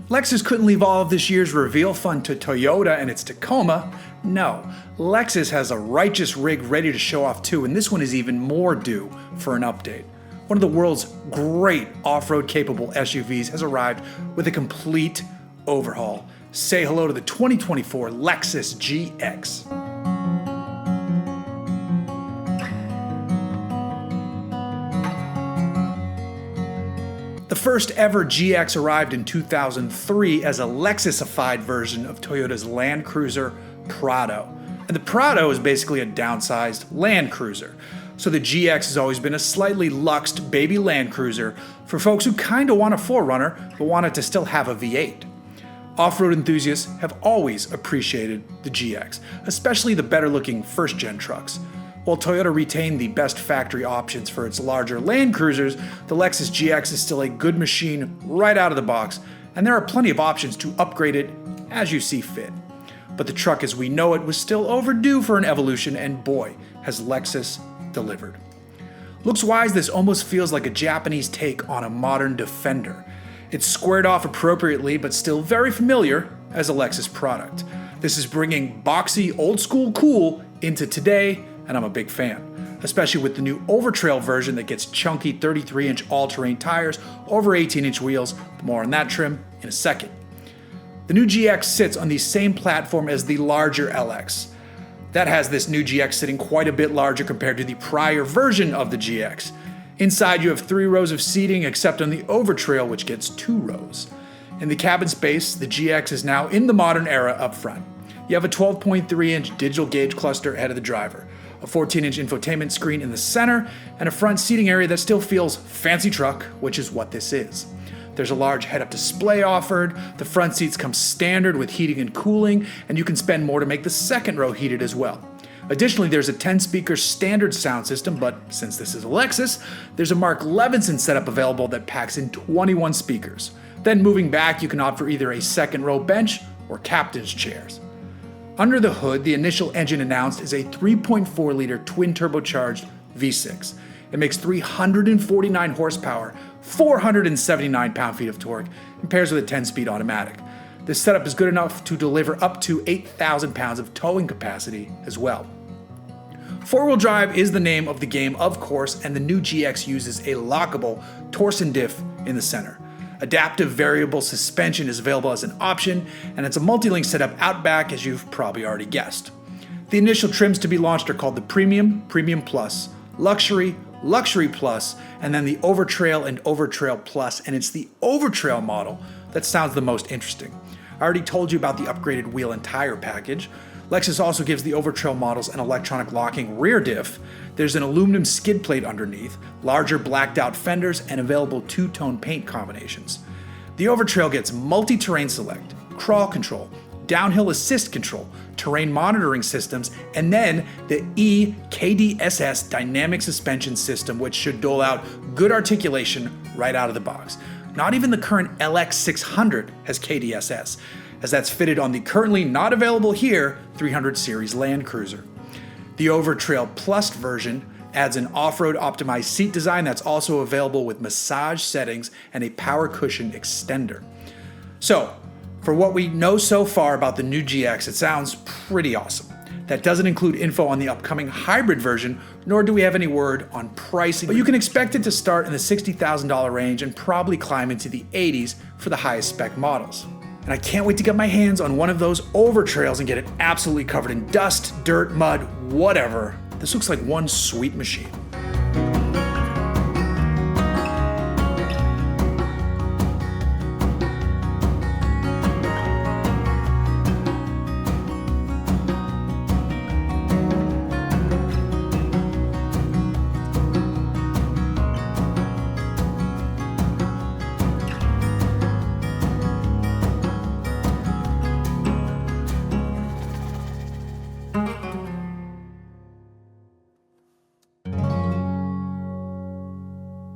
Lexus couldn't leave all of this year's reveal fun to Toyota and its Tacoma. No, Lexus has a righteous rig ready to show off too, and this one is even more due for an update. One of the world's great off-road capable SUVs has arrived with a complete overhaul. Say hello to the 2024 Lexus GX. The first ever GX arrived in 2003 as a Lexusified version of Toyota's Land Cruiser Prado. And the Prado is basically a downsized Land Cruiser. So the GX has always been a slightly luxed baby Land Cruiser for folks who kinda want a 4Runner but want it to still have a V8. Off-road enthusiasts have always appreciated the GX, especially the better-looking first-gen trucks. While Toyota retained the best factory options for its larger Land Cruisers, the Lexus GX is still a good machine right out of the box, and there are plenty of options to upgrade it as you see fit. But the truck as we know it was still overdue for an evolution, and boy, has Lexus delivered. Looks-wise, this almost feels like a Japanese take on a modern Defender. It's squared off appropriately, but still very familiar as a Lexus product. This is bringing boxy, old-school cool into today, and I'm a big fan, especially with the new Overtrail version that gets chunky 33-inch all-terrain tires over 18-inch wheels. More on that trim in a second. The new GX sits on the same platform as the larger LX. That has this new GX sitting quite a bit larger compared to the prior version of the GX. Inside you have 3 rows of seating except on the Overtrail, which gets 2 rows. In the cabin space, the GX is now in the modern era up front. You have a 12.3-inch digital gauge cluster ahead of the driver, a 14-inch infotainment screen in the center, and a front seating area that still feels fancy truck, which is what this is. There's a large head-up display offered, the front seats come standard with heating and cooling, and you can spend more to make the second row heated as well. Additionally, there's a 10-speaker standard sound system, but since this is a Lexus, there's a Mark Levinson setup available that packs in 21 speakers. Then moving back, you can opt for either a second row bench or captain's chairs. Under the hood, the initial engine announced is a 3.4-liter twin-turbocharged V6. It makes 349 horsepower, 479 pound-feet of torque, and pairs with a 10-speed automatic. This setup is good enough to deliver up to 8,000 pounds of towing capacity as well. 4-wheel drive is the name of the game, of course, and the new GX uses a lockable torsion diff in the center. Adaptive variable suspension is available as an option, and it's a multi-link setup out back, as you've probably already guessed. The initial trims to be launched are called the Premium, Premium Plus, Luxury, Luxury Plus, and then the Overtrail and Overtrail Plus, and it's the Overtrail model that sounds the most interesting. I already told you about the upgraded wheel and tire package. Lexus also gives the Overtrail models an electronic locking rear diff. There's an aluminum skid plate underneath, larger blacked out fenders, and available 2-tone paint combinations. The Overtrail gets multi-terrain select, crawl control, downhill assist control, terrain monitoring systems, and then the EKDSS dynamic suspension system, which should dole out good articulation right out of the box. Not even the current LX600 has KDSS, as that's fitted on the currently not available here 300 series Land Cruiser. The Overtrail Plus version adds an off-road optimized seat design that's also available with massage settings and a power cushion extender. So, for what we know so far about the new GX, it sounds pretty awesome. That doesn't include info on the upcoming hybrid version, nor do we have any word on pricing, but you can expect it to start in the $60,000 range and probably climb into the 80s for the highest spec models. And I can't wait to get my hands on one of those Overtrails and get it absolutely covered in dust, dirt, mud, whatever. This looks like one sweet machine.